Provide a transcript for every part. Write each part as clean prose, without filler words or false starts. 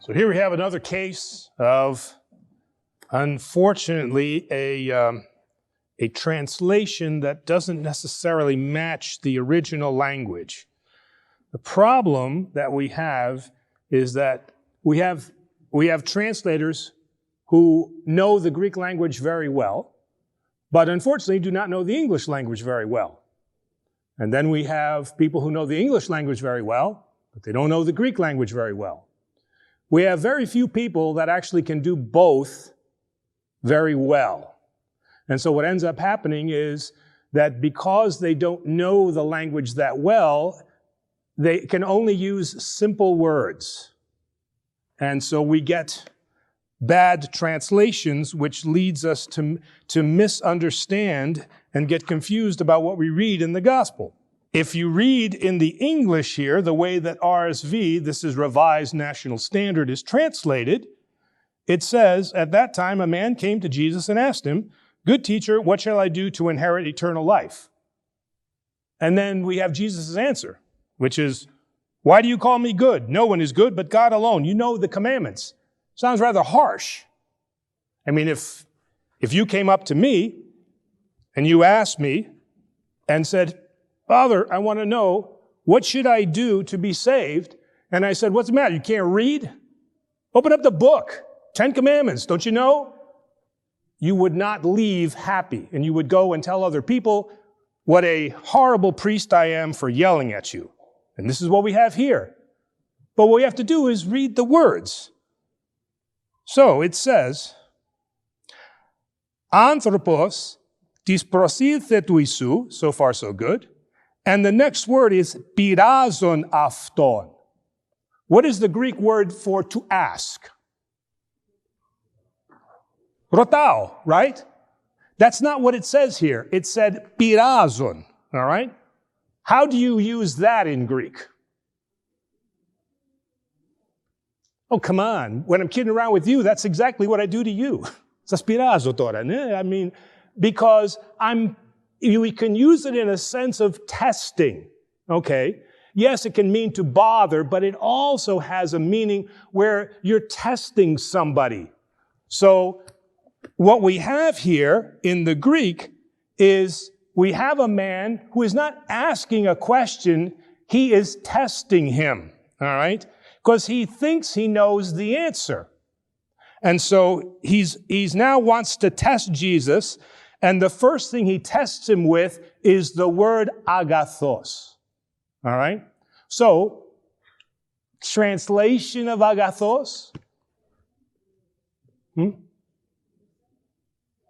So here we have another case of, unfortunately, a translation that doesn't necessarily match the original language. The problem that we have is that we have translators who know the Greek language very well, but unfortunately do not know the English language very well. And then we have people who know the English language very well, but they don't know the Greek language very well. We have very few people that actually can do both very well. And so what ends up happening is that because they don't know the language that well, they can only use simple words. And so we get bad translations, which leads us to misunderstand and get confused about what we read in the gospel. If you read in the English here, the way that RSV, this is Revised National Standard, is translated, it says, "At that time a man came to Jesus and asked him, 'Good teacher, what shall I do to inherit eternal life?'" And then we have Jesus' answer, which is, "Why do you call me good? No one is good but God alone. You know the commandments." Sounds rather harsh. I mean, if you came up to me and you asked me and said, "Father, I want to know, what should I do to be saved?" And I said, "What's the matter? You can't read? Open up the book. 10 Commandments, don't you know?" You would not leave happy, and you would go and tell other people what a horrible priest I am for yelling at you. And this is what we have here. But what we have to do is read the words. So it says, "Anthropos tis prosylthe tu Isu," so far so good. And the next word is pirazon afton. What is the Greek word for to ask? Rotao, right? That's not what it says here. It said pirazon, all right? How do you use that in Greek? Oh, come on. When I'm kidding around with you, that's exactly what I do to you. Sas pirazo tora, né? I mean, because we can use it in a sense of testing, okay? Yes, it can mean to bother, but it also has a meaning where you're testing somebody. So what we have here in the Greek is we have a man who is not asking a question, he is testing him, all right? Because he thinks he knows the answer. And so he's now wants to test Jesus, and the first thing he tests him with is the word agathos. All right? So, translation of agathos.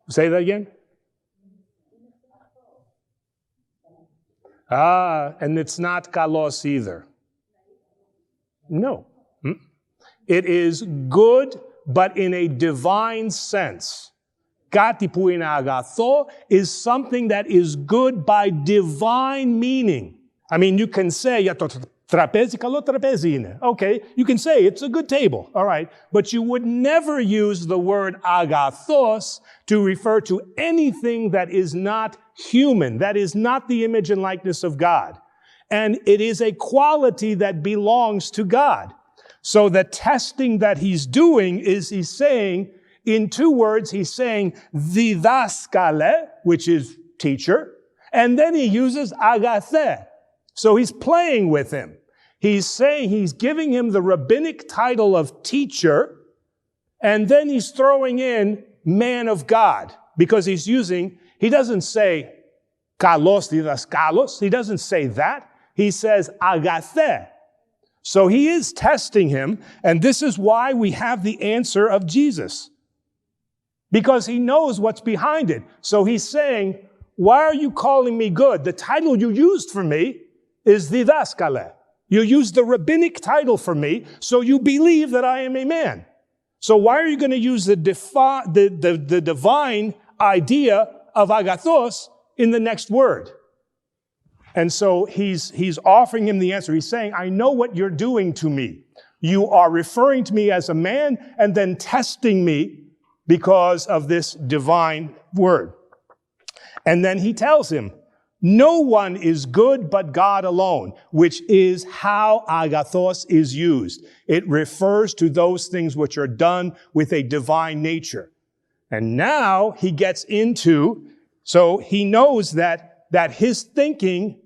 Say that again. And it's not kalos either. No. It is good, but in a divine sense. Κάτι που είναι αγαθό is something that is good by divine meaning. I mean, you can say, για το τραπέζι, καλό τραπέζι είναι. Okay, you can say it's a good table, all right. But you would never use the word agathos to refer to anything that is not human, that is not the image and likeness of God. And it is a quality that belongs to God. So the testing that he's doing is he's saying, in two words, he's saying didaskale, which is teacher, and then he uses agathe. So he's playing with him. He's saying, he's giving him the rabbinic title of teacher, and then he's throwing in man of God, because he doesn't say kalos didaskalos, he doesn't say that. He says agathe. So he is testing him, and this is why we have the answer of Jesus. Because he knows what's behind it. So he's saying, why are you calling me good? The title you used for me is didaskale. You used the rabbinic title for me, so you believe that I am a man. So why are you going to use the divine idea of agathos in the next word? And so he's offering him the answer. He's saying, I know what you're doing to me. You are referring to me as a man and then testing me because of this divine word. And then he tells him, No one is good but God alone, which is how agathos is used. It refers to those things which are done with a divine nature. And now he gets into, so he knows that his thinking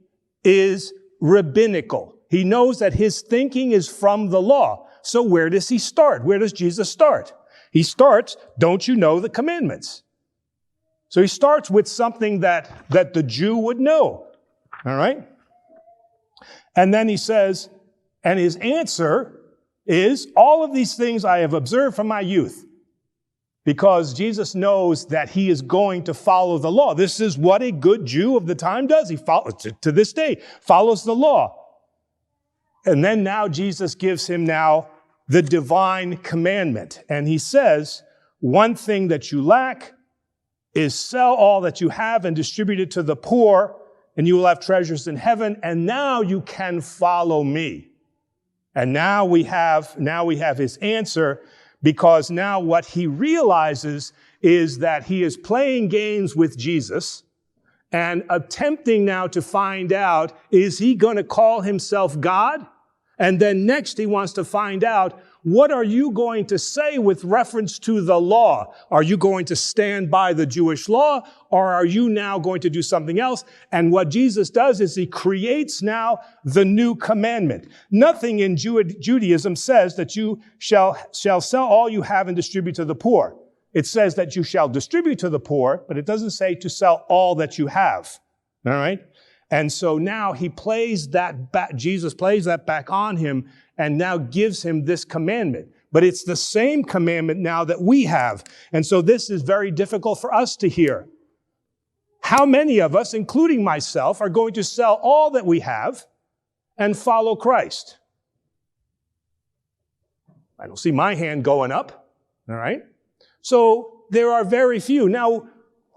is rabbinical. He knows that his thinking is from the law. So where does he start? Where does Jesus start? He starts, don't you know the commandments? So he starts with something that the Jew would know. All right? And then he says, and his answer is, all of these things I have observed from my youth. Because Jesus knows that he is going to follow the law. This is what a good Jew of the time does. He follows, to this day, follows the law. And then now Jesus gives him now the divine commandment. And he says, one thing that you lack is sell all that you have and distribute it to the poor, and you will have treasures in heaven, and now you can follow me. And now we have his answer, because now what he realizes is that he is playing games with Jesus and attempting now to find out, is he going to call himself God? And then next he wants to find out, what are you going to say with reference to the law? Are you going to stand by the Jewish law, or are you now going to do something else? And what Jesus does is he creates now the new commandment. Nothing in Judaism says that you shall sell all you have and distribute to the poor. It says that you shall distribute to the poor, but it doesn't say to sell all that you have. All right? And so now he plays that back, Jesus plays that back on him, and now gives him this commandment. But it's the same commandment now that we have. And so this is very difficult for us to hear. How many of us, including myself, are going to sell all that we have and follow Christ? I don't see my hand going up. All right? So there are very few. Now,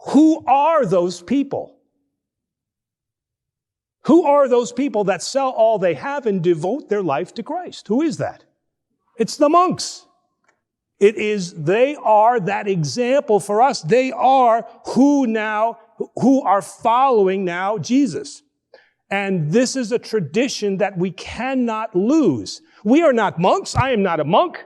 who are those people? Who are those people that sell all they have and devote their life to Christ? Who is that? It's the monks. They are that example for us. They are who are following now Jesus. And this is a tradition that we cannot lose. We are not monks. I am not a monk.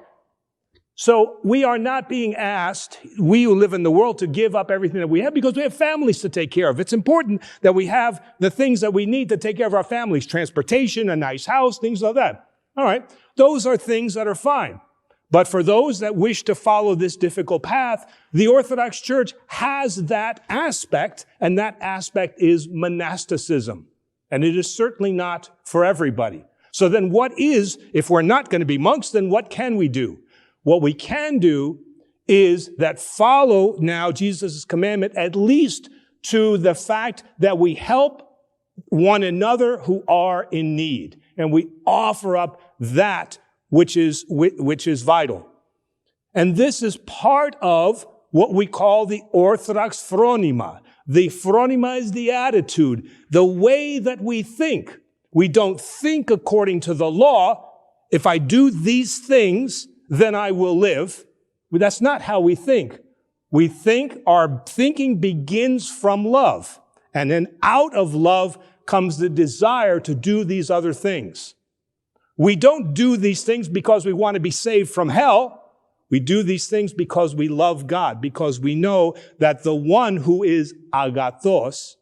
So we are not being asked, we who live in the world, to give up everything that we have, because we have families to take care of. It's important that we have the things that we need to take care of our families, transportation, a nice house, things like that. All right. Those are things that are fine. But for those that wish to follow this difficult path, the Orthodox Church has that aspect, and that aspect is monasticism. And it is certainly not for everybody. So then if we're not going to be monks, then what can we do? What we can do is that follow now Jesus' commandment, at least to the fact that we help one another who are in need. And we offer up that which is vital. And this is part of what we call the Orthodox phronima. The phronima is the attitude, the way that we think. We don't think according to the law. If I do these things, then I will live. But that's not how we think. We think, our thinking begins from love. And then out of love comes the desire to do these other things. We don't do these things because we want to be saved from hell. We do these things because we love God, because we know that the one who is agathos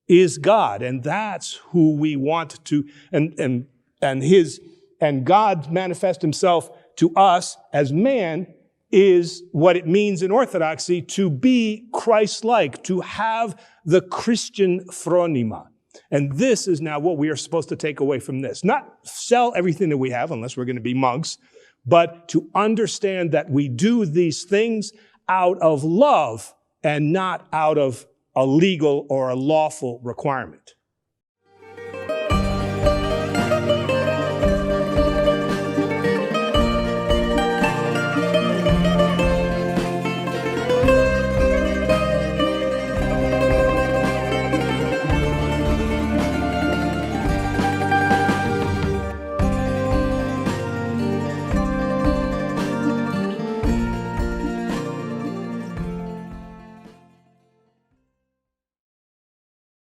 is God. And that's who we want to, and God manifest himself to us as man is what it means in Orthodoxy to be Christ-like, to have the Christian phronima. And this is now what we are supposed to take away from this. Not sell everything that we have, unless we're going to be monks, but to understand that we do these things out of love and not out of a legal or a lawful requirement.